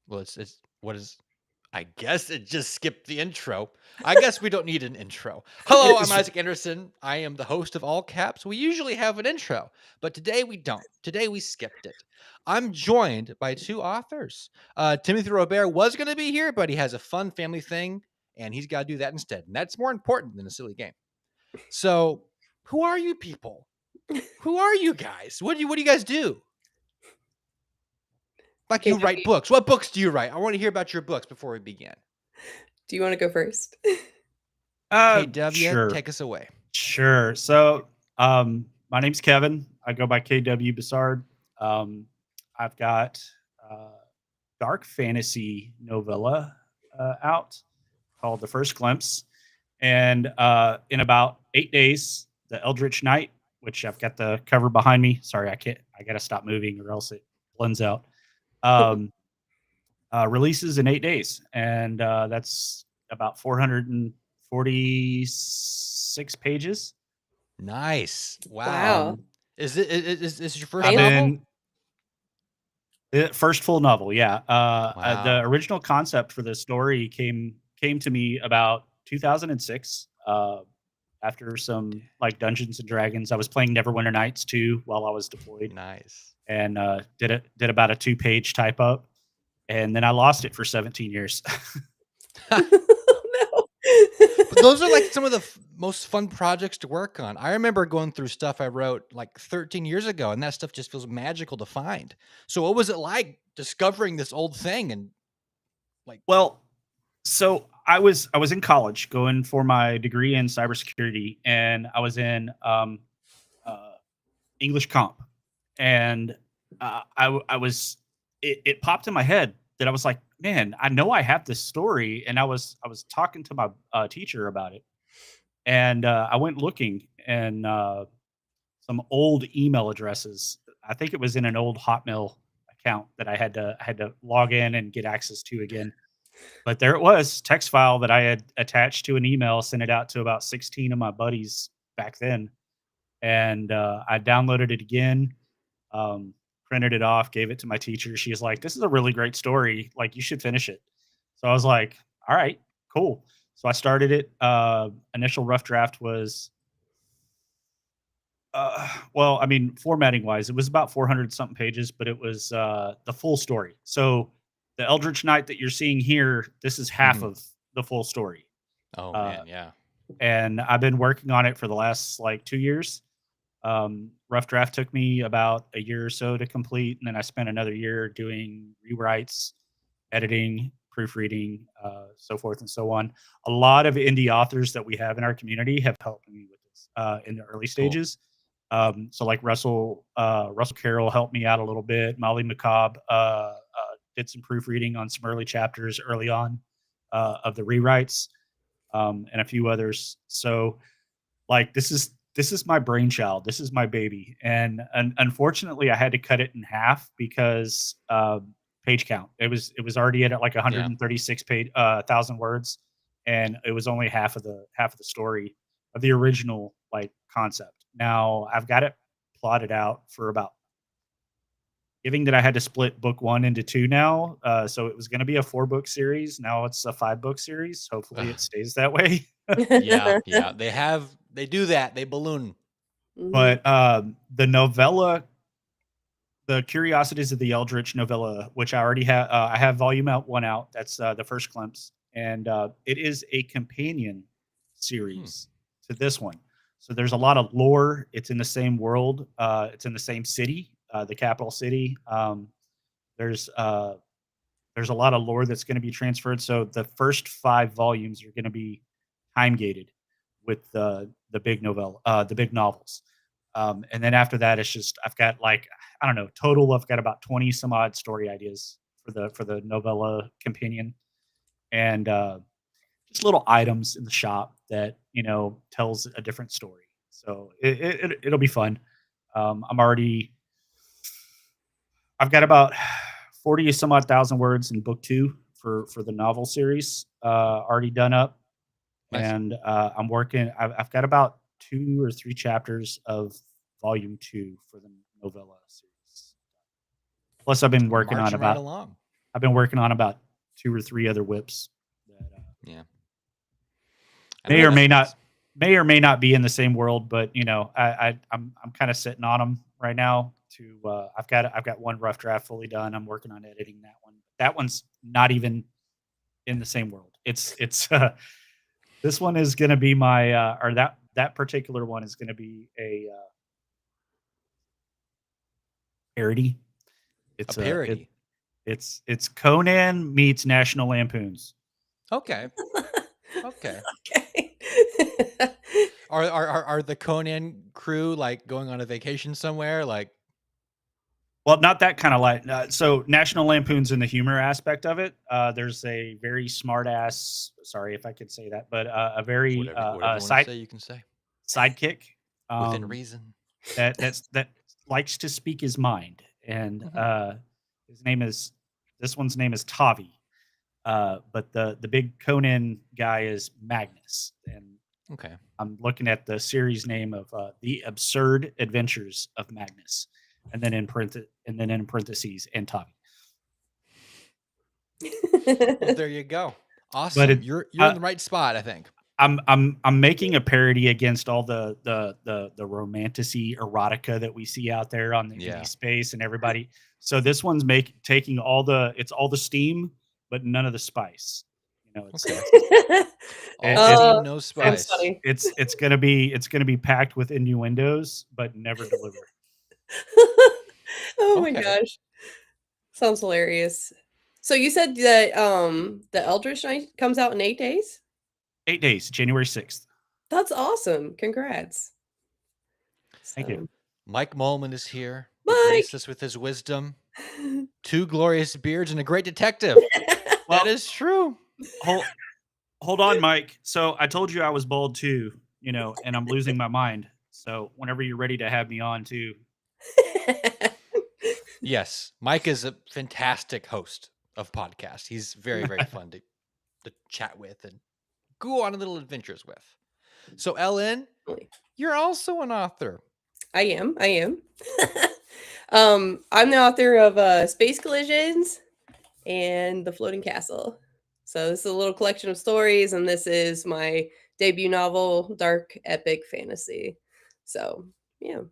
Well, it's what is I guess it just skipped the intro. I guess we don't need an intro. Hello, I'm Sh- Isaac Anderson. I am the host of All Caps. We usually have an intro, but today we don't. Today we skipped it. I'm joined by two authors. Timothy Robare was going to be here, but he has a fun family thing, and he's got to do that instead. And that's more important than a silly game. So, who are you people? Who are you guys? What do you guys do? Like you write KW, books. What books do you write? I want to hear about your books before we begin. do you want to go first? KW, Sure, take us away. sure. My name's Kevin. I go by KW Bussard. Um, I've got uh, dark fantasy novella out called The First Glimpse, and in about 8 days, The Eldritch Knight, which I've got the cover behind me. Sorry, I can't. I got to stop moving or else it blends out. Um, Releases in 8 days, and that's about 446 pages. Nice. Wow. Wow. Um, Is this your first I've Fancy. novel? been first full novel, yeah. The Wow. original concept for the story came to me about 2006. After some like Dungeons and Dragons, I was playing Neverwinter Nights too while I was deployed, Nice. and did about a 2 page type up, and then I lost it for 17 years. Oh, But those are like no. some of the most fun projects to work on. I remember going through stuff I wrote like 13 years ago, and that stuff just feels magical to find. So, what was it like discovering this old thing and like, Well, so I was in college going for my degree in cybersecurity, and I was in uh, English comp, and I was it popped in my head that I was like, man, I know I have this story, and I was talking to my teacher about it, and I went looking and some old email addresses. I think it was in an old Hotmail account that I had to log in and get access to again, but there it was, text file that I had attached to an email, sent it out to about 16 of my buddies back then, and I downloaded it again, um, printed it off, gave it to my teacher. She's like, "This is a really great story. Like, you should finish it." So I was like, "All right, cool." So I started it. Initial rough draft was, well, I mean, formatting wise, it was about 400 something pages, but it was the full story. So the Eldritch Knight that you're seeing here, this is half mhm. of the full story. Oh Uh, man, yeah. and I've been working on it for the last like 2 years. Rough draft took me about a year or so to complete, and then I spent another year doing rewrites, editing, proofreading, so forth and so on. A lot of indie authors that we have in our community have helped me with this in the early Cool. stages. So like Russell Carroll helped me out a little bit. Molly McCobb did some proofreading on some early chapters early on of the rewrites, and a few others. So like this is my brainchild. This is my baby, and unfortunately, I had to cut it in half because page count. It was already at like Yeah. 136 page thousand words, and it was only half of the story of the original like concept. Now I've got it plotted out for about. Giving that I had to split book one into two now, so it was going to be a 4 book series. Now it's a 5 book series. Hopefully, Ugh. it stays that way. Yeah, yeah. They do that. They balloon. Mhm. But the novella, the Curiosities of the Eldritch novella, which I have volume out one out. That's the first glimpse, and it is a companion Hmm. series to this one. So there's a lot of lore. It's in the same world. It's in the same city, the capital city. There's uh, there's a lot of lore that's going to be transferred. So the first 5 volumes are going to be time gated with the big the big novels. And then after that, it's just I've got like I don't know total. I've got about 20 some odd story ideas for the novella companion, and just little items in the shop that tells a different story. So it'll be fun. I'm already I've got about 40 some odd thousand words in book two for the novel series already done up, Nice. and I'm working. I've got about 2 or 3 chapters of volume two for the novella series. Plus, I've been We're working on marching right about along. I've been working on about 2 or 3 other whips that Yeah. I may know or that's may nice. not be in the same world, but I'm kind of sitting on them right now. I've got one rough draft fully done. I'm working on editing that one. That one's not even in the same world. It's this one is going to be my or that particular one is going to be a parody. A It's parody. it's Conan meets National Lampoons. Okay. Okay. Okay. Are the Conan crew like going on a vacation somewhere? Like, Well, not that kind of light. So National Lampoon's in the humor aspect of it. There's a very smart ass. Sorry if I could say that, but a very whatever you want to say, you can say sidekick within um, reason. that likes to speak his mind, and Mhm. his name is this one's name is Tavi. But the big Conan guy is Magnus, and Okay. I'm looking at the series name of the Absurd Adventures of Magnus, and then in parentheses and Tavi. Well, there you go. But Awesome. it, You're in uh, the right spot, I think. I'm making a parody against all the romanticy erotica that we see out there on the Yeah. indie space and everybody. So this one's taking all the steam, but none of the spice. You know, Okay. it, All it, steam, no Sounds spice. funny. it's gonna be packed with innuendos, but never deliver. Oh my Okay. gosh. Sounds hilarious. So you said that the Eldritch Knight comes out in 8 days? 8 days, January 6th. That's awesome. Congrats. Thank you. So, Mike Molman is here. He Mike. graced us with his wisdom. 2 glorious beards and a great detective. That Well, is true. hold on, Mike. So I told you I was bald too, and I'm losing my mind. So whenever you're ready to have me on too. Yes, Mike is a fantastic host of podcasts. He's very, very fun to chat with and go on little adventures with. So, Ellen, you're also an author. I am. I'm the author of Space Collisions and The Floating Castle. So this is a little collection of stories, and this is my debut novel, dark epic fantasy. So yeah.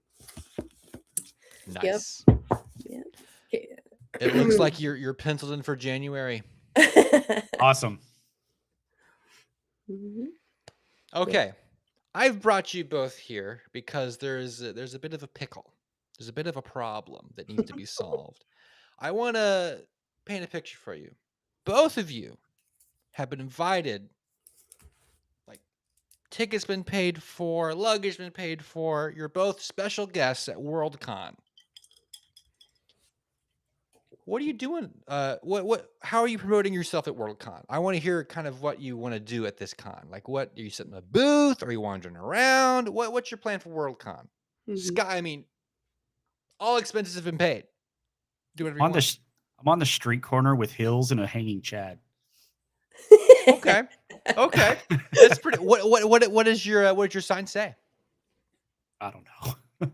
Nice. Yeah. Okay. It looks like you're penciled in for January. Awesome. Mhm. Okay. I've brought you both here because there's a bit of a pickle. There's a bit of a problem that needs to be solved. I want to paint a picture for you. Both of you have been invited, like tickets been paid for, luggage been paid for. You're both special guests at Worldcon. What are you doing? What? How are you promoting yourself at Worldcon? I want to hear kind of what you want to do at this con. Like, what are you sitting in a booth? Are you wandering around? What's your plan for Worldcon? Mhm. Sky, I mean, all expenses have been paid. Do whatever you On want. I'm on the street corner with hills and a hanging Chad. Okay, okay, that's pretty. What is your sign say? I don't know.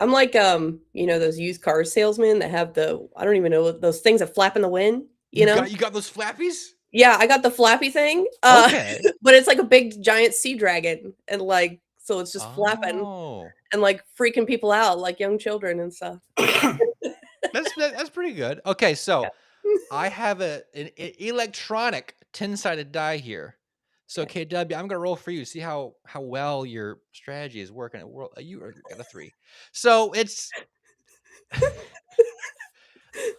I'm like those used car salesmen that have I don't even know what those things that flap in the wind, you know? You got those flappies? Yeah, I got the flappy thing. Okay. But it's like a big giant sea dragon and like so it's just flapping Oh, and like freaking people out like young children and stuff. that's pretty good. Okay, Yeah. so I have an electronic 10-sided die here. So Okay. KW, I'm gonna roll for you. See how well your strategy is working at world. You got a 3. So it's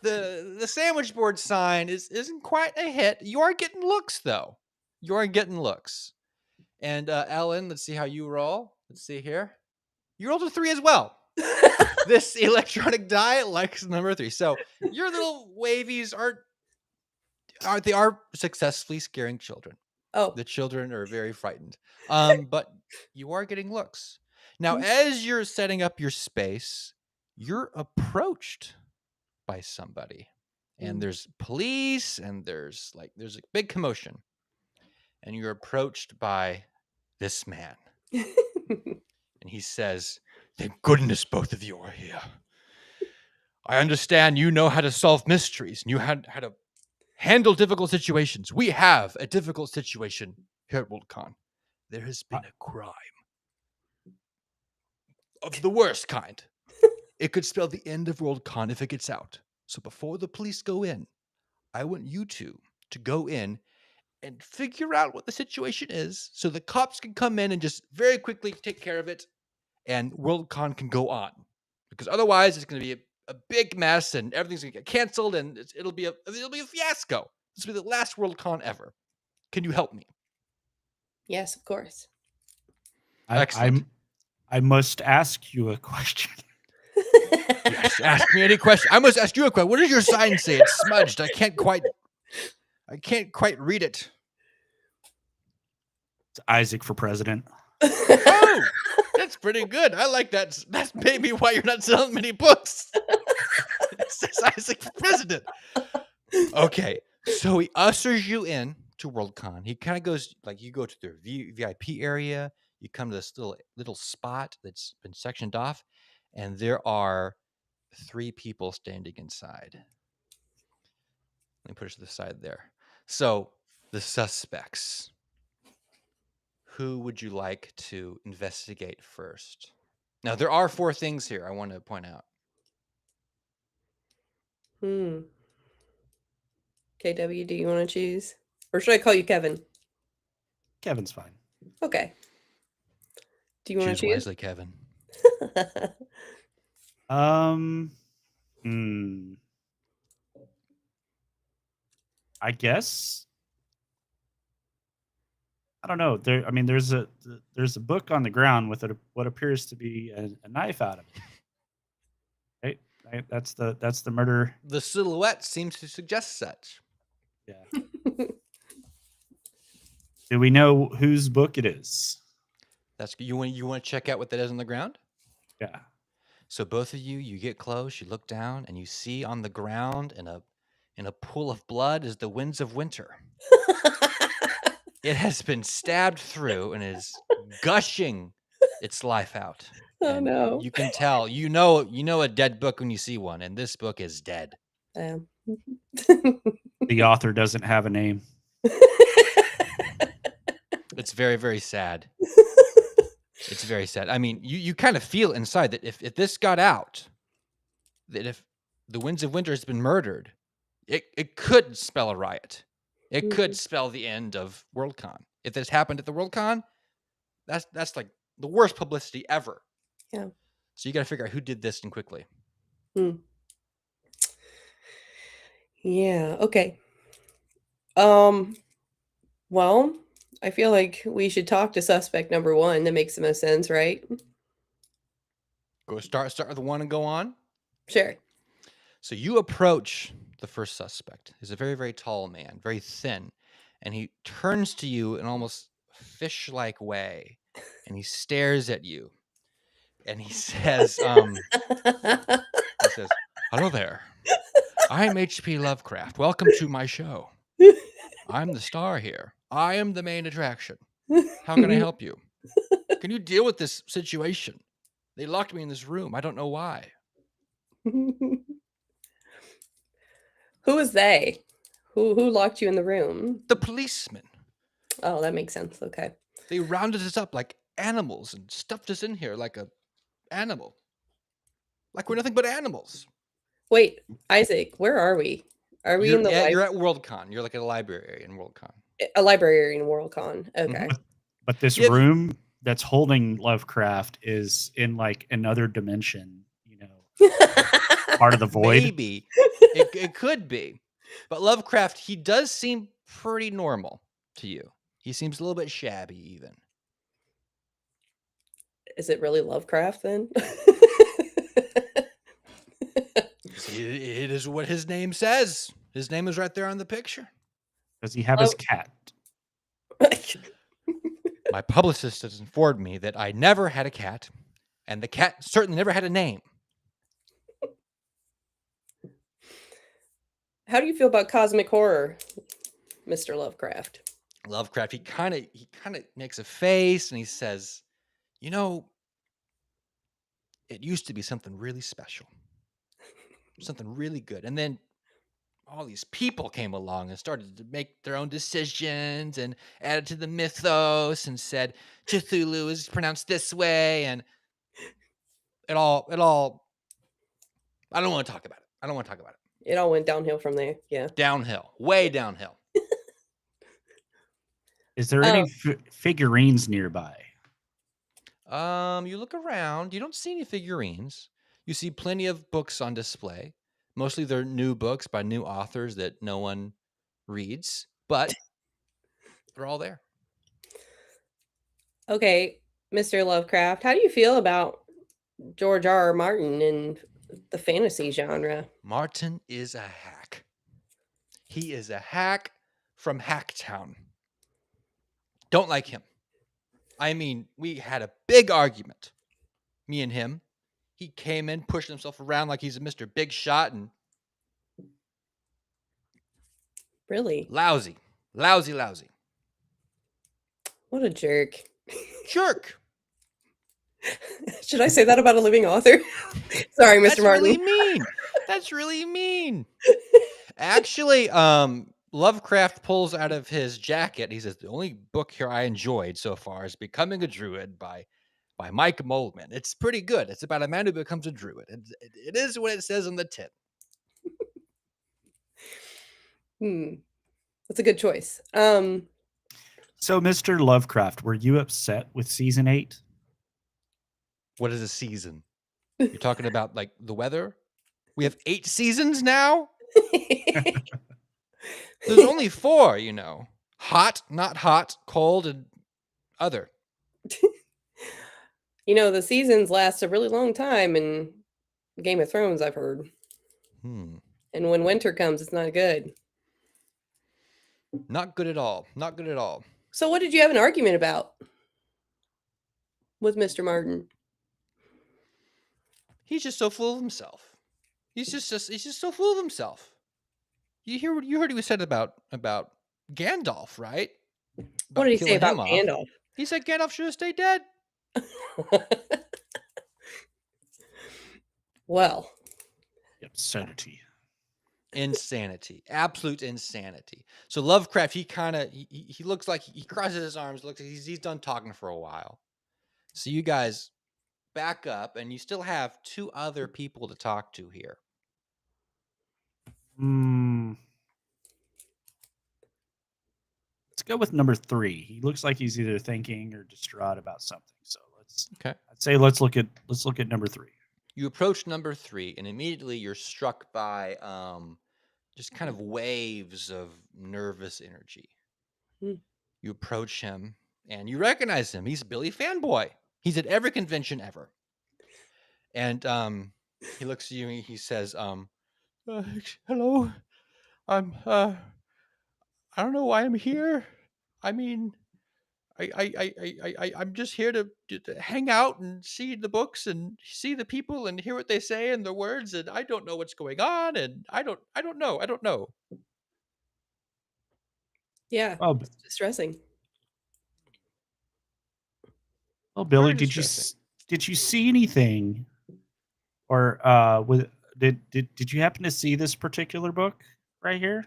the sandwich board sign isn't quite a hit. You are getting looks though. You are getting looks. And Ellen, let's see how you roll. Let's see here. You rolled a 3 as well. This electronic die likes number 3. So your little wavies are successfully scaring children. Oh. The children are very frightened. But you are getting looks. Now, as you're setting up your space, you're approached by somebody. And there's police and there's a big commotion. And you're approached by this man. And he says, "Thank goodness both of you are here. I understand you know how to solve mysteries and you had how to handle difficult situations. We have a difficult situation here at WorldCon. There has been a crime of the worst kind. It could spell the end of WorldCon if it gets out. So before the police go in, I want you two to go in and figure out what the situation is so the cops can come in and just very quickly take care of it and WorldCon can go on. Because otherwise it's going to be a big mess and everything's going to get canceled and it'll be a fiasco. This will be the last WorldCon ever. Can you help me? Yes, of course. Excellent. I must ask you a question. Yes, ask me any question. I must ask you a question. What does your sign say? It's smudged. I can't quite read it. It's Isaac for president. Oh, that's pretty good. I like that. That's maybe why you're not selling many books. It says Isaac for president. Okay, so he ushers you in to WorldCon. He kind of goes like you go to their VIP area. You come to this little spot that's been sectioned off, and there are 3 people standing inside. Let me push the side there. So the suspects. Who would you like to investigate first? Now there are 4 things here I want to point out. KW, do you want to choose? Or should I call you Kevin? Kevin's fine. Okay. Do you want to Choose choose? wisely, Kevin. I guess. I don't know. There's a book on the ground with what appears to be a knife out of it. Right? That's the murder. The silhouette seems to suggest such. Yeah. Do we know whose book it is? That's you want to check out what that is on the ground? Yeah. So both of you get close, you look down, and you see on the ground in a pool of blood is the Winds of Winter. It has been stabbed through and is gushing its life out. Oh And no. you can tell, you know a dead book when you see one, and this book is dead. The author doesn't have a name. It's very, very sad. It's very sad. I mean, you kind of feel inside that if this got out, that if the Winds of Winter has been murdered, it could spell a riot. It could spell the end of WorldCon. If this happened at the WorldCon, that's like the worst publicity ever. Yeah. So you got to figure out who did this and quickly. Yeah. Okay. Well, I feel like we should talk to suspect number 1. That makes the most sense, right? Go start with the one and go on. Sure. So you approach the first suspect. He's a very, very tall man, very thin, and he turns to you in almost fish-like way, and he stares at you, and he says, "Hello there. I'm H.P. Lovecraft. Welcome to my show. I'm the star here. I am the main attraction. How can I help you? Can you deal with this situation? They locked me in this room. I don't know why." Who is they? Who locked you in the room? The policeman. Oh, that makes sense. Okay. They rounded us up like animals and stuffed us in here like a animal. Like we're nothing but animals. Wait, Isaac, where are we? Are we in the You're at WorldCon. You're like at a library in WorldCon. a library in WorldCon? Okay. But this room that's holding Lovecraft is in like another dimension, part of the void. Maybe. It could be. But Lovecraft, he does seem pretty normal to you. He seems a little bit shabby even. Is it really Lovecraft then? It is what his name says. His name is right there on the picture. Does he have his cat? My publicist has informed me that I never had a cat, and the cat certainly never had a name. How do you feel about cosmic horror, Mr. Lovecraft? Lovecraft, he kind of makes a face and he says, "You know, it used to be something really special. something really good. And then all these people came along and started to make their own decisions and added to the mythos and said Cthulhu is pronounced this way, and it all I don't want to talk about it. I don't want to talk about it. It all went downhill from there. Yeah. Downhill, way downhill. Is there any figurines nearby? You look around, you don't see any figurines. You see plenty of books on display. Mostly they're new books by new authors that no one reads, but they're all there. Okay, Mr. Lovecraft, how do you feel about George R. R. Martin and the fantasy genre? Martin is a hack. He is a hack from Hacktown. Don't like him. I mean, we had a big argument, me and him. He came in, pushed himself around like he's a Mr. Big Shot, and Really? lousy. What a jerk. Jerk. Should I say that about a living author? Sorry, Mr. That's Martin. really mean. That's really mean. Actually, Lovecraft pulls out of his jacket. He says, the only book here I enjoyed so far is Becoming a Druid by Mike Moldman. It's pretty good. It's about a man who becomes a druid. It is what it says on the tin. That's a good choice. So, Mr. Lovecraft, were you upset with season 8? What is a season? You're talking about like the weather? We have 8 seasons now? There's only 4, you know. Hot, not hot, cold, and other. You know, the seasons last a really long time in Game of Thrones, I've heard. And when winter comes, it's not good. Not good at all. Not good at all. So what did you have an argument about with Mr. Martin? He's just so full of himself. He's just so full of himself. You heard what he said about Gandalf, right? What did he say about killing him off. Gandalf? He said Gandalf should have stayed dead. Well, Absurdity. Insanity. Absolute insanity. So Lovecraft, he looks like he crosses his arms, looks like he's done talking for a while. So you guys back up, and you still have 2 other people to talk to here. Let's go with number 3. He looks like he's either thinking or distraught about something. So Okay. I'd say let's look at number 3. You approach number 3, and immediately you're struck by just kind of waves of nervous energy. You approach him, and you recognize him. He's Billy Fanboy. He's at every convention ever. And he looks at you and he says, hello. I don't know why I'm here. I mean, I'm just here to hang out and see the books and see the people and hear what they say and the words, and I don't know what's going on, and I don't know. yeah, Oh, it's distressing. well, Billy, Very did distressing. you see anything, or did you happen to see this particular book right here?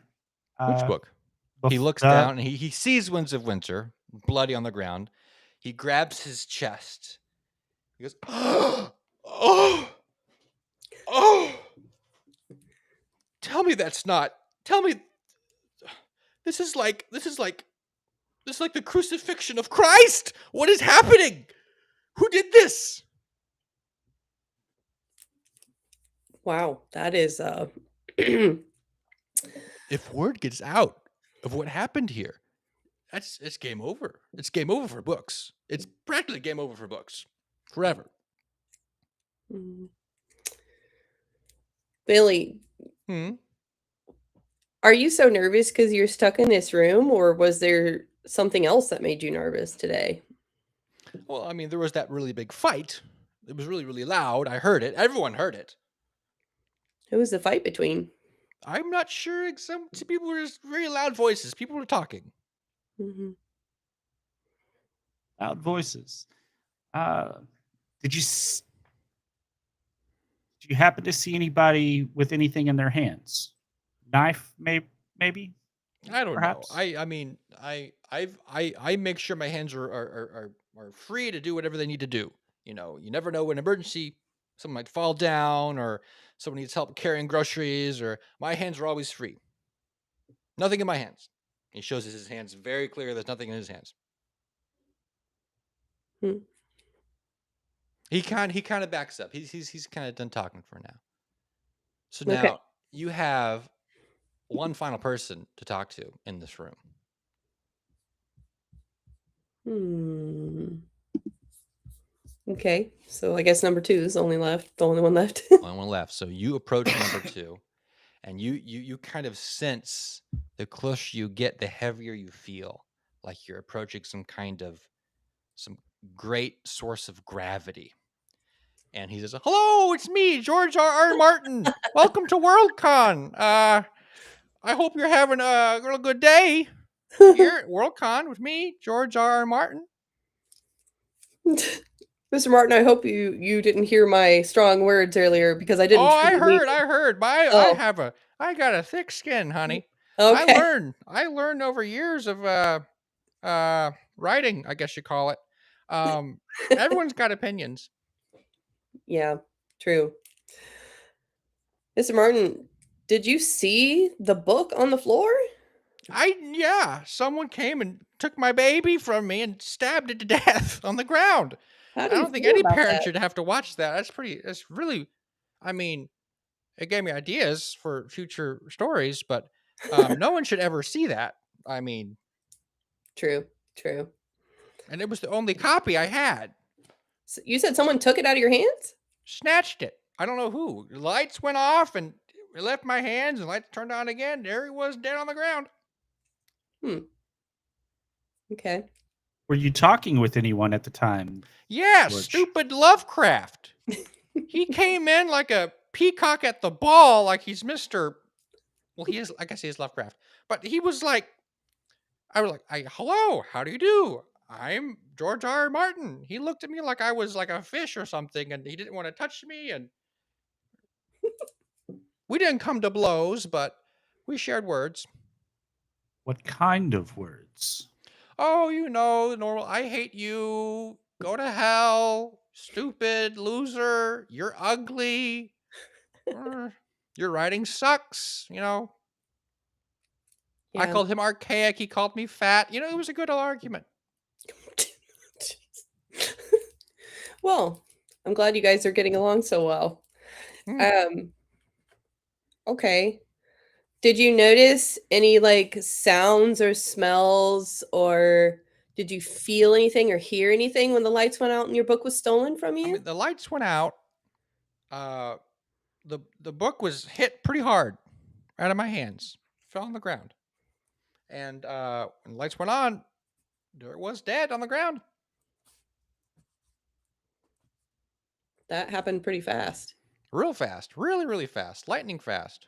Which book? He looks The- down and he sees Winds of Winter, bloody on the ground. He grabs his chest. He goes, oh, tell me that's not. Tell me this is like the crucifixion of Christ. What is happening? Who did this? Wow, that is If word gets out of what happened here, it's game over. It's game over for books. It's practically game over for books. Forever. Billy, are you so nervous because you're stuck in this room, or was there something else that made you nervous today? Well, I mean, there was that really big fight. It was really, really loud. I heard it. Everyone heard it. Who was the fight between? I'm not sure. Some people were just very loud voices. People were talking. Loud voices. Did you Do you happen to see anybody with anything in their hands? Knife, maybe, I don't know. perhaps? I mean, I make sure my hands are free to do whatever they need to do. You know, you never know, an emergency, someone might fall down, or someone needs help carrying groceries, or my hands are always free. Nothing in my hands. He shows us his hands very clear. There's nothing in his hands. Hmm. He kind of backs up. He's kind of done talking for now. So Okay. now you have one final person to talk to in this room. Hmm. Okay. So I guess number 2 is the only one left. Only one left. So you approach number 2, and you kind of sense the closer you get, the heavier you feel, like you're approaching some great source of gravity. And he says, "Hello, it's me, George R. Martin. Welcome to Worldcon. I hope you're having a real good day here at Worldcon with me, George R. Martin." Mr. Martin, I hope you didn't hear my strong words earlier because I Oh, didn't truly mean them. I heard. Oh, I got a thick skin, honey. okay. I learned over years of writing, I guess you call it. Everyone's got opinions. Yeah, true. Mr. Martin, did you see the book on the floor? Yeah, someone came and took my baby from me and stabbed it to death on the ground. How I do you don't think feel any about parent that? should have to watch that. That's really, I mean, it gave me ideas for future stories, but no one should ever see that. I mean, True, true. and it was the only copy I had. So you said someone took it out of your hands? Snatched it. I don't know who. The lights went off and it left my hands, and lights turned on again. There he was, dead on the ground. Hmm. Okay. Were you talking with anyone at the time, Yeah, George? stupid Lovecraft. He came in like a peacock at the ball, like he's Mr. Well, he is, I guess he is Lovecraft. But he was like, I was like, hello, how do you do? I'm George R. Martin. He looked at me like I was like a fish or something, and he didn't want to touch me. And we didn't come to blows, but we shared words. What kind of words? Oh, the normal. I hate you. Go to hell. Stupid loser. You're ugly. Your writing sucks. I Yeah. called him archaic. He called me fat. It was a good argument. Well, I'm glad you guys are getting along so well. Hmm. Um, okay. Did you notice any like sounds or smells, or did you feel anything or hear anything when the lights went out and your book was stolen from I you? mean, the lights went out. Uh, the book was hit pretty hard out of my hands. Fell on the ground. And when the lights went on, there it was, dead on the ground. That happened pretty fast. Real fast. Really, really fast. Lightning fast.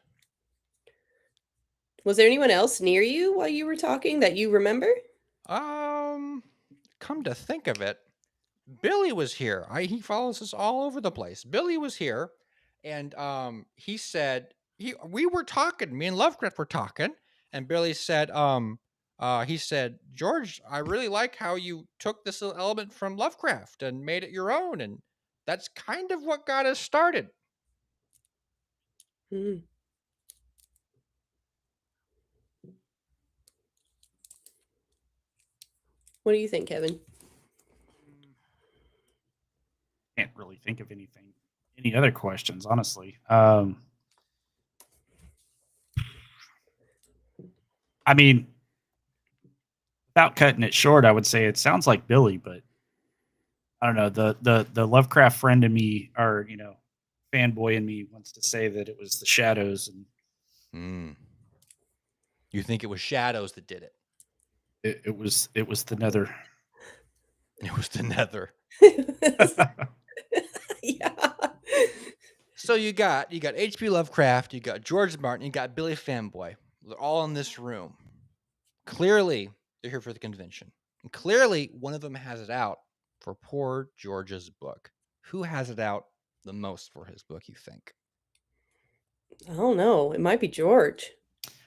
Was there anyone else near you while you were talking that you remember? Um, Come to think of it, Billy was here. He follows us all over the place. Billy was here, and he said we were talking. Me and Lovecraft were talking, and Billy said, he said, George, I really like how you took this little element from Lovecraft and made it your own, and that's kind of what got us started. Hmm. What do you think, Kevin? Can't really think of anything. Any other questions, honestly? I mean, without cutting it short, I would say it sounds like Billy, but I don't know. The Lovecraft friend in me, or fanboy in me, wants to say that it was the shadows, and Hmm. You think it was shadows that did it? it was the nether. It was the Nether. Yeah. So you got H.P. Lovecraft, you got George Martin, you got Billy Fanboy. They're all in this room. Clearly, they're here for the convention. And clearly, one of them has it out for poor George's book. Who has it out? the most for his book, you think? I don't know. It might be George.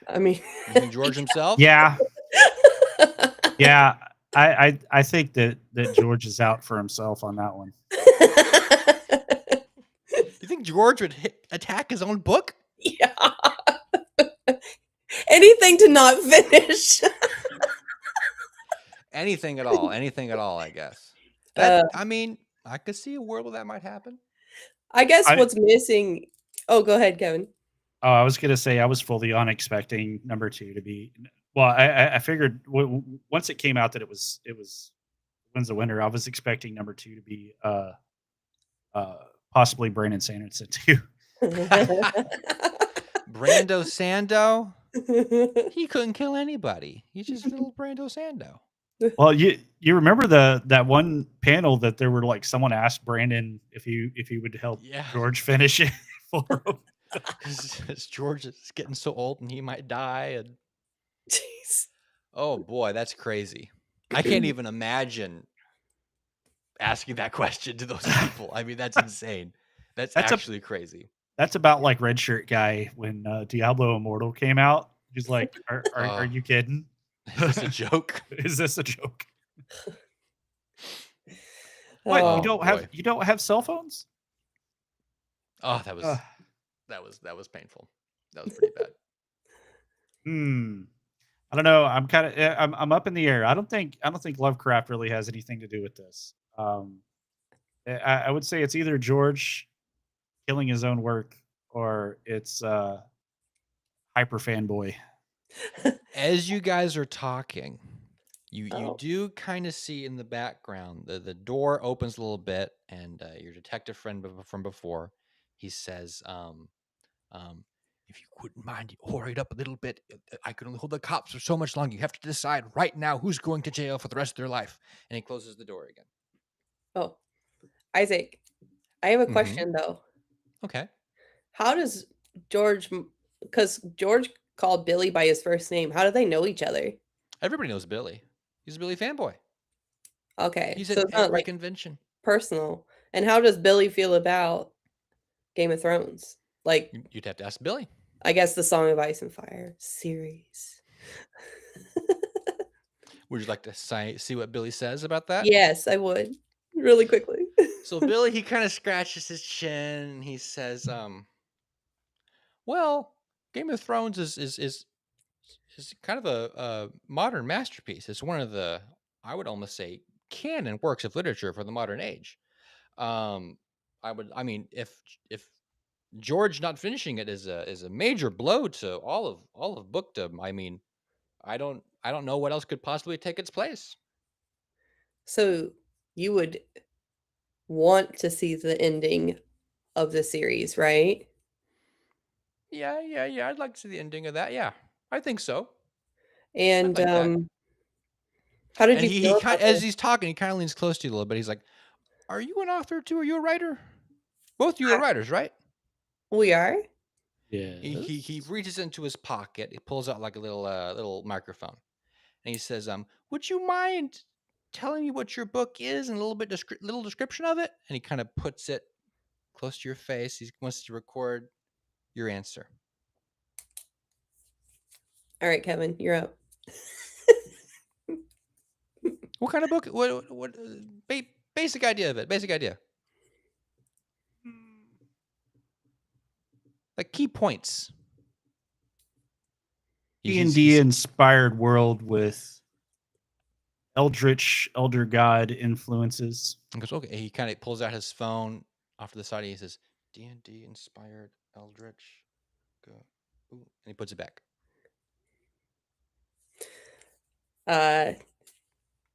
I mean, You think George himself? Yeah, yeah. I think that George is out for himself on that one. You think George would attack his own book? Yeah. Anything to not finish. Anything at all. Anything at all, I guess. Uh, I mean, I could see a world where that might happen. I guess I what's missing. Oh, go ahead, Kevin. I was gonna say I was fully on expecting number 2 to be. Well, I figured once it came out that it was wins the winner. I was expecting number 2 to be possibly Brandon Sanderson too. Brando Sando, he couldn't kill anybody. He's just little Brando Sando. Well, you remember that one panel that there were like someone asked Brandon if he would help Yeah. George finish it for him. Because George is getting so old and he might die. And Jeez. oh boy, that's crazy. I can't even imagine asking that question to those people. I mean, that's insane. That's actually crazy. That's about like Red Shirt Guy when Diablo Immortal came out. He's like, "Are you kidding? Is this a joke? Is this a joke? Oh, What you don't have cell phones? Oh, that was painful. That was pretty bad. I don't know. I'm up in the air. I don't think Lovecraft really has anything to do with this. I would say it's either George killing his own work or it's hyper fanboy. As you guys are talking, you Oh. do kind of see in the background the door opens a little bit, and your detective friend from before, he says, "If you wouldn't mind, you hurry it up a little bit. I can only hold the cops for so much longer. You have to decide right now who's going to jail for the rest of their life." And he closes the door again. Oh, Isaac, I have a Mhm. question though. Okay. How does George? Because George called Billy by his first name. How do they know each other? Everybody knows Billy. He's a Billy fanboy. Okay, He's so at it's not every like convention. personal. And how does Billy feel about Game of Thrones? Like, You'd have to ask Billy. I guess the Song of Ice and Fire series. Would you like to see what Billy says about that? Yes, I would. Really quickly. So Billy, he kind of scratches his chin and he says, well, Game of Thrones is kind of a modern masterpiece. It's one of the, I would almost say, canon works of literature for the modern age. I mean, if George not finishing it is a major blow to all of bookdom. I mean, I don't know what else could possibly take its place. So you would want to see the ending of the series, right? Yeah. I'd like to see the ending of that. Yeah, I think so. I'd And like that. how did And you he feel kind about as he's talking, he kind of leans close to you a little bit. He's like, "Are you an author too? Are you a writer? Both of you are writers, right?" we are? He reaches into his pocket. He pulls out like a little microphone, and he says, would you mind telling me what your book is and a little bit little description of it?" And he kind of puts it close to your face. He wants to record your answer. All right, Kevin, you're up. What kind of book? What basic idea of it? Basic idea. Like key points. D&D inspired world with eldritch elder god influences. He goes, okay. He kind of pulls out his phone off to the side. And he says, "D&D inspired eldritch." Go. Ooh, and he puts it back.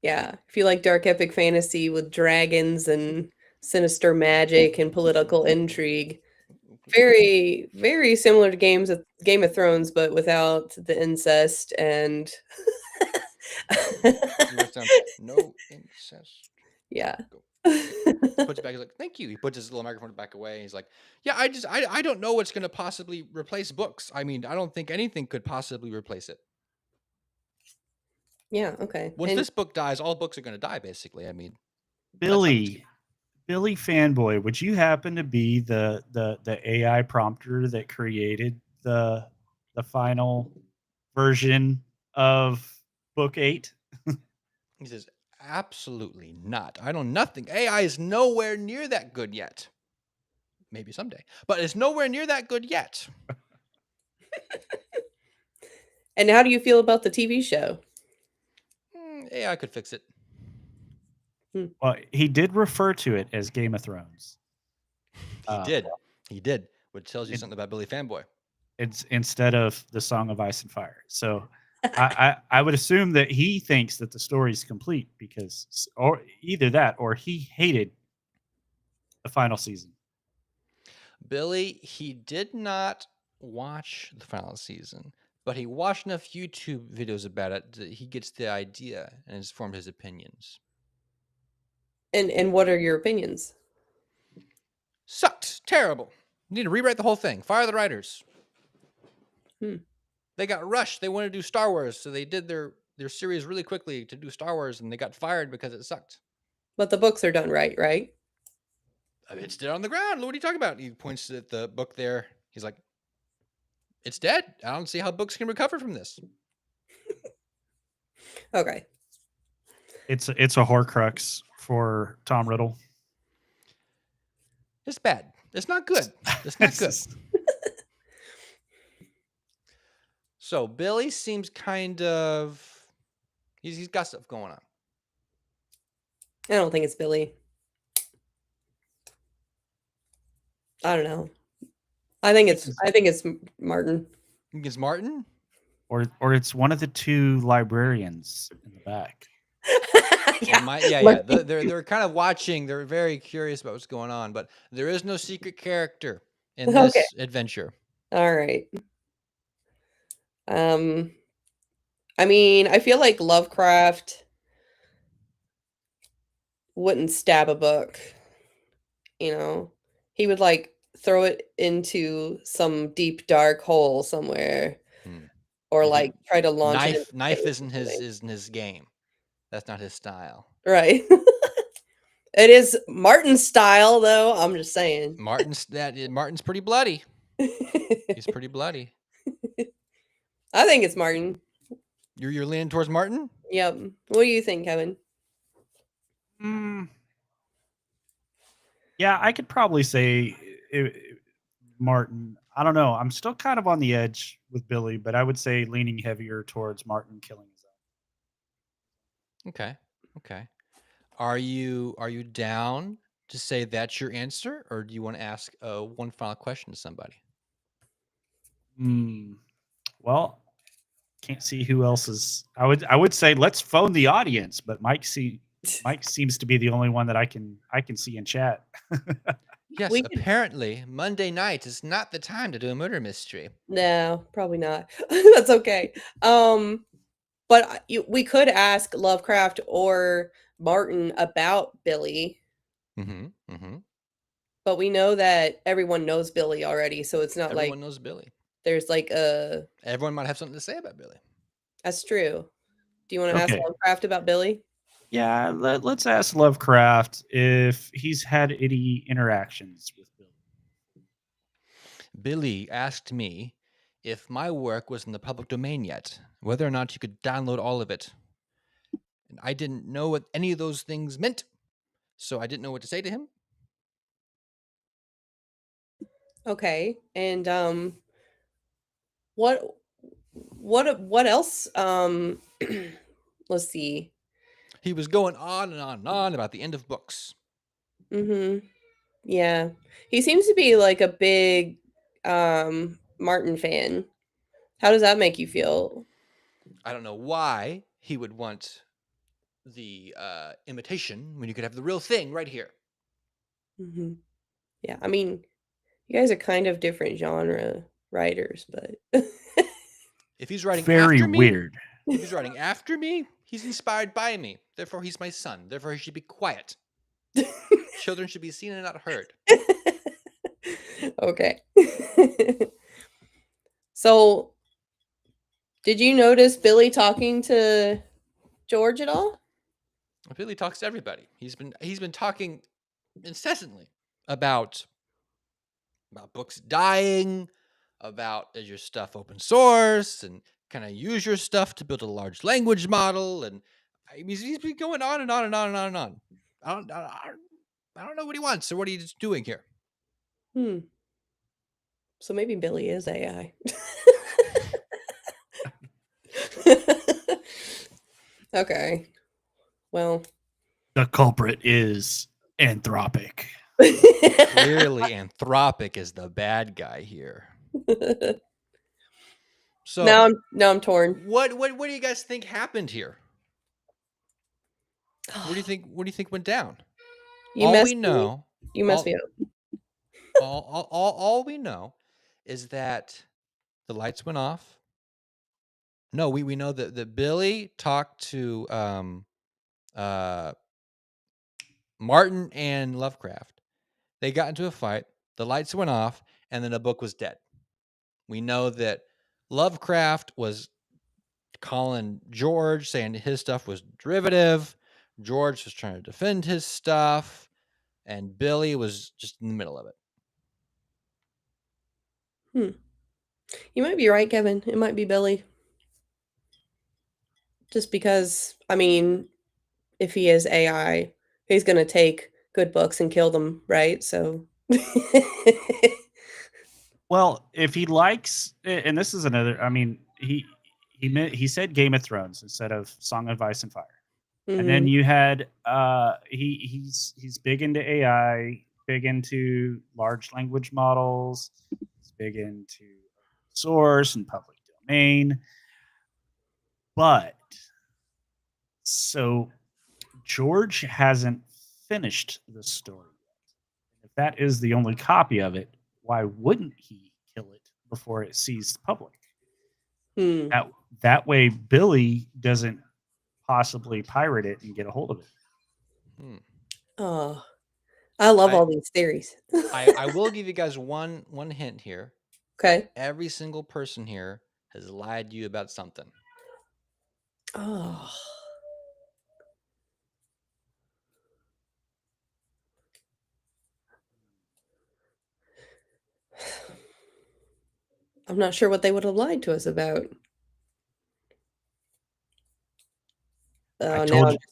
Yeah, if you like dark epic fantasy with dragons and sinister magic and political intrigue, very, very similar to Game of Thrones, but without the incest and He writes down, "No incest." yeah. Go. Puts it back. He's like, "Thank you." He puts his little microphone back away. He's like, "Yeah, I don't know what's going to possibly replace books. I mean, I don't think anything could possibly replace it. Yeah, okay. Once And this book dies, all books are going to die, basically. I mean, Billy, Billy fanboy, would you happen to be the AI prompter that created the final version of book 8? He says, absolutely not. I know nothing. AI is nowhere near that good yet. Maybe someday, but it's nowhere near that good yet. And how do you feel about the TV show? AI could fix it. Well, he did refer to it as Game of Thrones. He did. He did, which tells you It, something about Billy Fanboy. it's instead of the Song of Ice and Fire. So I would assume that he thinks that the story is complete because, or either that, or he hated the final season. Billy, he did not watch the final season, but he watched enough YouTube videos about it that he gets the idea and has formed his opinions. And what are your opinions? Sucked. Terrible. You need to rewrite the whole thing. Fire the writers. They got rushed. They wanted to do Star Wars, so they did their series really quickly to do Star Wars, and they got fired because it sucked. But the books are done right? I mean, it's dead on the ground. What are you talking about? He points at the book there. He's like, it's dead. I don't see how books can recover from this. Okay. It's a Horcrux for Tom Riddle. It's bad. It's not good. It's not good. So Billy seems kind of he's got stuff going on. I don't think it's Billy. I don't know. I think it's Martin. You think it's Martin? Or it's one of the two librarians in the back. Yeah. They're kind of watching. They're very curious about what's going on, but there is no secret character in this adventure. All right. I mean, I feel like Lovecraft wouldn't stab a book. You know, he would like throw it into some deep dark hole somewhere, or like try to launch it. Knife isn't his game. That's not his style. Right. It is Martin's style, though. I'm just saying. Martin's pretty bloody. He's pretty bloody. I think it's Martin. You're leaning towards Martin? Yep. What do you think, Kevin? Yeah, I could probably say Martin. I don't know. I'm still kind of on the edge with Billy, but I would say leaning heavier towards Martin killing his own. Okay. Are you down to say that's your answer, or do you want to ask one final question to somebody? Well, can't see who else is. I would say let's phone the audience, but Mike seems to be the only one that I can see in chat. Yes, apparently Monday night is not the time to do a murder mystery. No, probably not. That's okay. But we could ask Lovecraft or Martin about Billy. But we know that everyone knows Billy already, so it's not everyone knows Billy. There's like everyone might have something to say about Billy. That's true. Do you want to ask Lovecraft about Billy? Yeah, let's ask Lovecraft if he's had any interactions with Billy. Billy asked me if my work was in the public domain yet, whether or not you could download all of it. And I didn't know what any of those things meant, so I didn't know what to say to him. Okay, and what else? Let's see. He was going on and on and on about the end of books. Yeah, he seems to be like a big Martin fan. How does that make you feel? I don't know why he would want the imitation when you could have the real thing right here. Yeah, I mean, you guys are kind of different genre writers, but if he's writing very after me, weird. If he's writing after me, he's inspired by me. Therefore, he's my son. Therefore, he should be quiet. Children should be seen and not heard. Okay. So, did you notice Billy talking to George at all? Billy talks to everybody. He's been talking incessantly about books dying, about is your stuff open source, and can I use your stuff to build a large language model? And he's been going on and on and on and on and on. I don't know what he wants or what he's doing here. Hmm. So maybe Billy is AI. Okay. Well. The culprit is Anthropic. Clearly, Anthropic is the bad guy here. So now I'm torn. what do you guys think happened here? What do you think went down? You All messed we know, You messed me up. all we know is that the lights went off. No, we know that Billy talked to uh Martin and Lovecraft. They got into a fight, the lights went off, and then the book was dead. We know that Lovecraft was calling George, saying his stuff was derivative. George was trying to defend his stuff, and Billy was just in the middle of it. You might be right, Kevin. It might be Billy. Just because, I mean, if he is AI, he's going to take good books and kill them, right? So. Well, if he likes, and this is another, I mean, he said Game of Thrones instead of Song of Ice and Fire. And then Mhm. you had he's big into AI, big into large language models, he's big into source and public domain. But so George hasn't finished the story yet. If that is the only copy of it, why wouldn't he kill it before it sees the public? Hmm. That way Billy doesn't possibly pirate it and get a hold of it. Hmm. Oh, I love I, all these theories. I will give you guys one hint here. Okay. Every single person here has lied to you about something. Oh. I'm not sure what they would have lied to us about. I Oh, now told I'm you, just,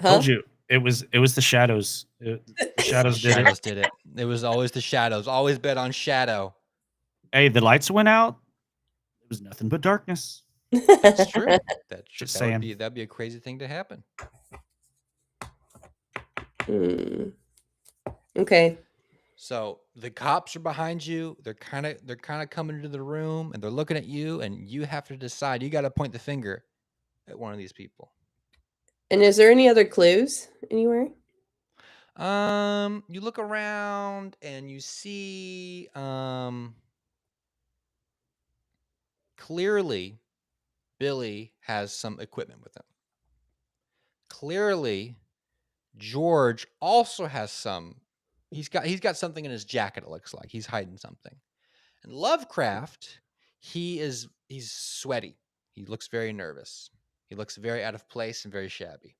huh? it was the shadows. The shadows did Shadows it. did it. It was always the shadows. Always bet on shadow. Hey, the lights went out. It was nothing but darkness. That's true. That's true. Just saying. That'd be a crazy thing to happen. Hmm. Okay. So the cops are behind you. They're kind of coming into the room and they're looking at you, and you have to decide. You got to point the finger at one of these people. And is there any other clues anywhere? You look around and you see clearly Billy has some equipment with him. Clearly George also has some. He's got something in his jacket. It looks like he's hiding something. And Lovecraft, he's sweaty. He looks very nervous. He looks very out of place and very shabby.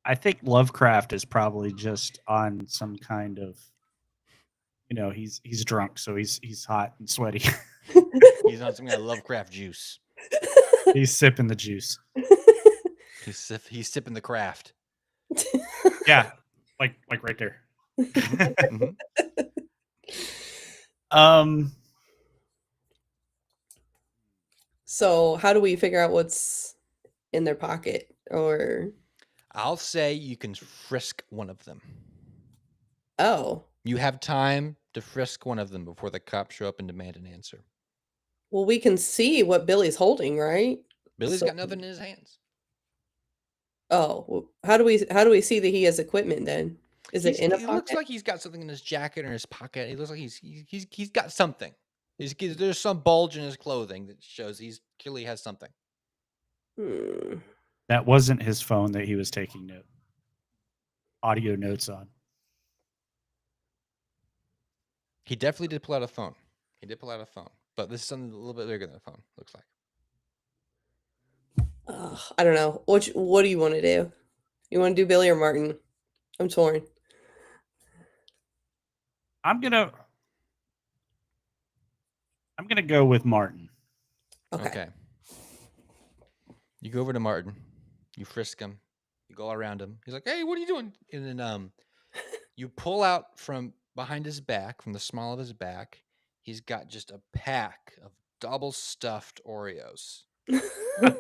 I think Lovecraft is probably just on some kind of, he's drunk, so he's hot and sweaty. He's on some kind of Lovecraft juice. He's sipping the juice. He's sipping the craft. Yeah, like right there. Mhm. um, So, how do we figure out what's in their pocket? Or, I'll say you can frisk one of them. oh, You have time to frisk one of them before the cops show up and demand an answer. well, we can see what Billy's holding, right? Billy's So, got nothing in his hands. oh, well, how do we see that he has equipment then? Is it in a He looks pocket? like he's got something in his jacket or his pocket. He looks like he's got something. There's some bulge in his clothing that shows he's clearly has something. Hmm. that wasn't his phone that he was taking audio notes on. He definitely did pull out a phone. He did pull out a phone, but this is something a little bit bigger than a phone. Looks like. I don't know. What do you want to do? You want to do Billy or Martin? I'm torn. I'm gonna go with Martin. Okay. Okay. You go over to Martin. You frisk him. You go around him. He's like, "Hey, what are you doing?" And then you pull out from behind his back, from the small of his back. He's got just a pack of double stuffed Oreos. And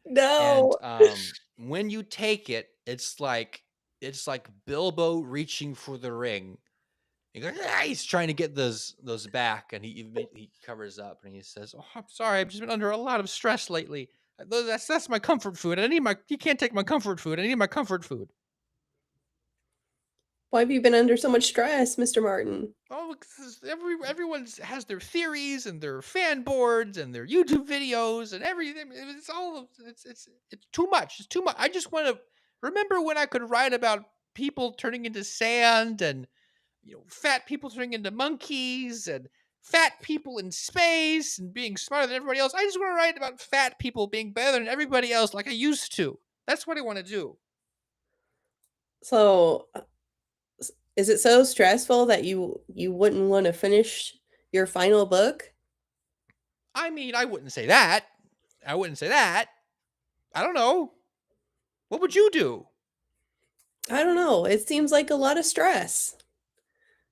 No. when you take it, it's like Bilbo reaching for the ring. He goes, "Ah," he's trying to get those back, and he covers up and he says, "Oh, I'm sorry, I've just been under a lot of stress lately. That's my comfort food. You can't take my comfort food. I need my comfort food." Why have you been under so much stress, Mr. Martin? Oh, 'cause everyone has their theories and their fan boards and their YouTube videos and everything. It's all it's too much. It's too much. I just want to remember when I could write about people turning into sand and fat people turning into monkeys and fat people in space and being smarter than everybody else. I just want to write about fat people being better than everybody else like I used to. That's what I want to do. So, is it so stressful that you wouldn't want to finish your final book? I mean, I wouldn't say that. I wouldn't say that. I don't know. What would you do? I don't know. It seems like a lot of stress.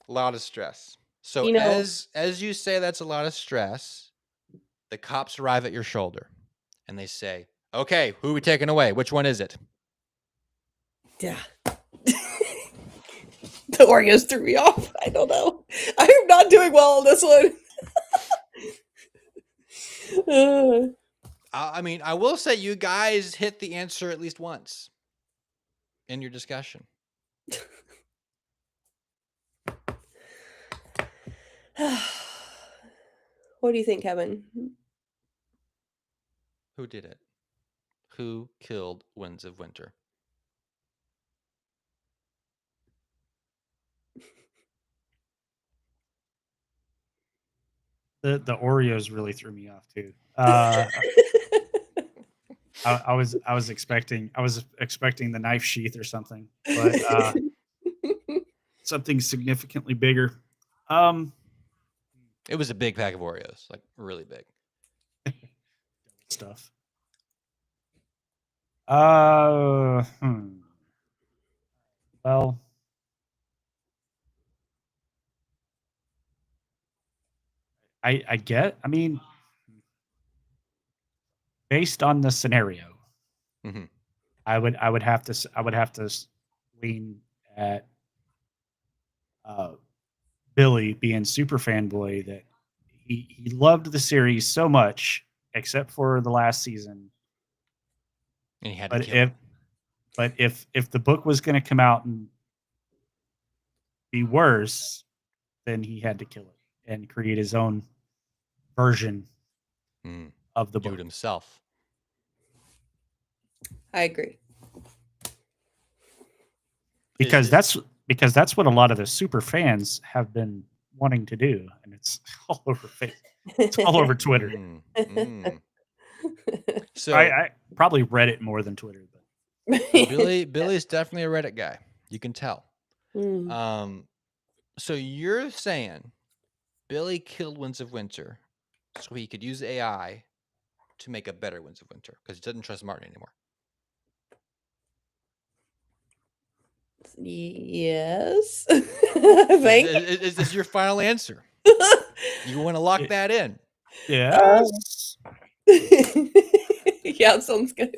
A lot of stress. So You know, as you say that's a lot of stress, the cops arrive at your shoulder and they say, "Okay, who are we taking away? Which one is it?" yeah. The Oreos threw me off. I don't know. I am not doing well on this one. I mean, I will say you guys hit the answer at least once in your discussion. What do you think, Kevin? Who did it? Who killed Winds of Winter? The Oreos really threw me off too. I was expecting the knife sheath or something, but something significantly bigger. It was a big pack of Oreos, like really big. Stuff. Well, I mean, based on the scenario, Mm-hmm. I would have to lean at Billy being super fanboy that he loved the series so much, except for the last season. And he had to But kill him. if the book was going to come out and be worse, then he had to kill it and create his own version of the Do book it himself. I agree. because that's what a lot of the super fans have been wanting to do, and it's all over it's all over Twitter. So I probably read it more than Twitter, but Billy's definitely a Reddit guy. You can tell. Mm. So you're saying Billy killed Winds of Winter so he could use AI to make a better Winds of Winter because he doesn't trust Martin anymore. Yes. I think. Is this your final answer? You want to lock that in? yes. Yeah, sounds good.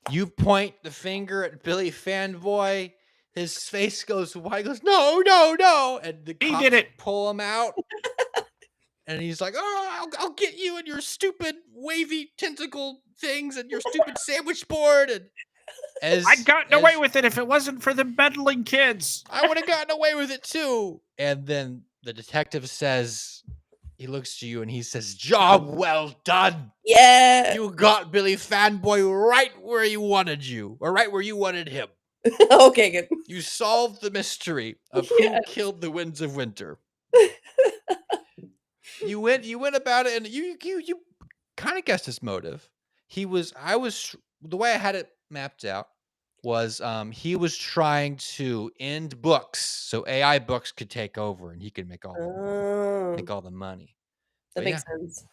You point the finger at Billy Fanboy. His face goes white. He goes, "No, no, no!" And the cops did it. pull him out. And he's like, "Oh, I'll get you and your stupid wavy tentacle things and your stupid sandwich board." And I'd gotten away with it if it wasn't for the meddling kids. I would have gotten away with it too. And then the detective says, he looks to you and he says, "Job well done. Yeah. You got Billy Fanboy right where you wanted you, or right where you wanted him. Okay, good. You solved the mystery of who killed the Winds of Winter." You went about it, and you kind of guessed his motive. The way I had it mapped out. was he was trying to end books so AI books could take over and he could make all Oh, the money. that But yeah, makes sense.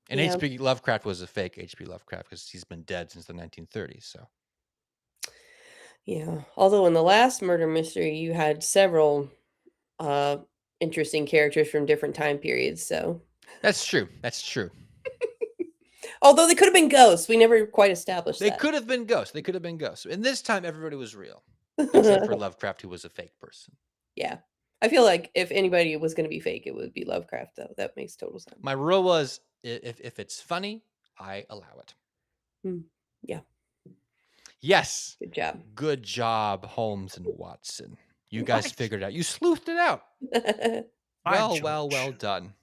and Yeah. H.P. Lovecraft was a fake H.P. Lovecraft because he's been dead since the 1930s. So Yeah. Although in the last murder mystery, you had several uh interesting characters from different time periods. So, that's true. That's true. although they could have been ghosts, we never quite established They that. could have been ghosts. They could have been ghosts. And this time, everybody was real, except for Lovecraft, who was a fake person. Yeah. I feel like if anybody was going to be fake, it would be Lovecraft, though. That makes total sense. My rule was if it's funny, I allow it. Yeah. Yes. Good job. Good job, Holmes and Watson. You guys Right. figured it out. You sleuthed it out. By Well George. done.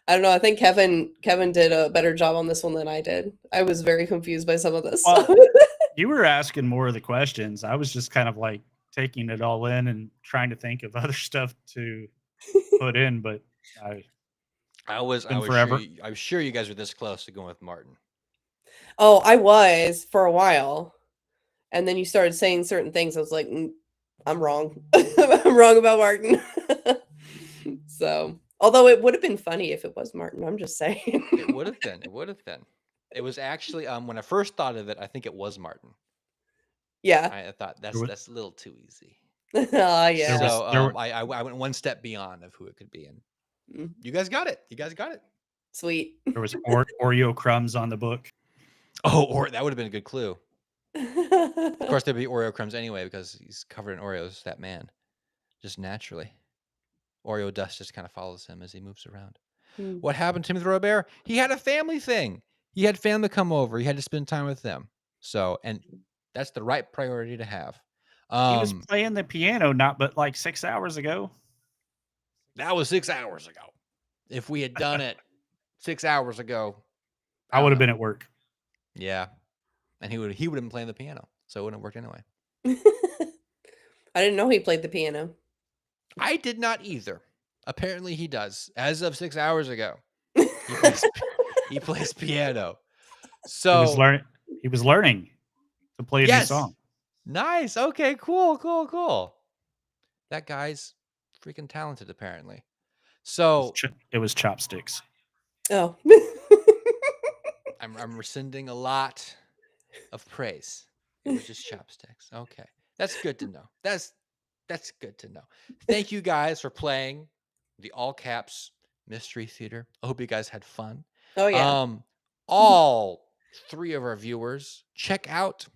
I don't know. I think Kevin did a better job on this one than I did. I was very confused by some of this. Well, you were asking more of the questions. I was just kind of like taking it all in and trying to think of other stuff to put in, but I was forever. sure you guys were this close to going with Martin. Oh, I was for a while. And then you started saying certain things. I was like, I'm wrong. I'm wrong about Martin. So, although it would have been funny if it was Martin, I'm just saying. It would have been. It would have been. It was actually when I first thought of it, I think it was Martin. Yeah. I thought There was- that's a little too easy. Yeah. So there were- I went one step beyond of who it could be, and Mm, you guys got it. You guys got it. Sweet. There was Oreo crumbs on the book. Oh, or that would have been a good clue. Of Of course, there'd be Oreo crumbs anyway because he's covered in Oreos. That man, just naturally, Oreo dust just kind of follows him as he moves around. What happened to Timothy Robare? He had a family thing. He had family come over. He had to spend time with them. So, and that's the right priority to have. He was playing the piano not but like 6 hours ago. That was 6 hours ago. If we had done it 6 hours ago, I would don't have been know. at work. Yeah, and he would have been playing the piano, so it wouldn't have worked anyway. I didn't know he played the piano. I did not either. Apparently, he does. As of 6 hours ago, he plays piano. So He was learning to play a new yes, song. nice. Okay, cool. That guy's freaking talented, apparently. So It was chopsticks. Oh. I'm rescinding a lot of praise. It was just chopsticks. Okay, that's good to know. That's good to know. Thank you guys for playing the all caps mystery theater. I hope you guys had fun. Oh, yeah. All three of our viewers, check out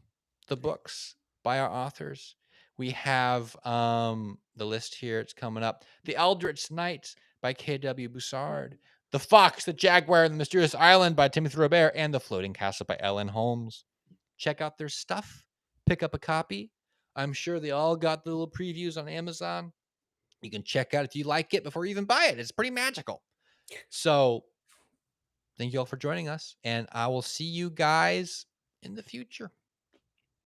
the books by our authors. We have the list here. It's coming up. The Eldritch Knight by K.W. Bussard. The Fox, the Jaguar, and the Mysterious Island by Timothy Robare. And The Floating Castle by Ellen Holmes. Check out their stuff. Pick up a copy. I'm sure they all got the little previews on Amazon. You can check out if you like it before you even buy it. It's pretty magical. So thank you all for joining us. And I will see you guys in the future.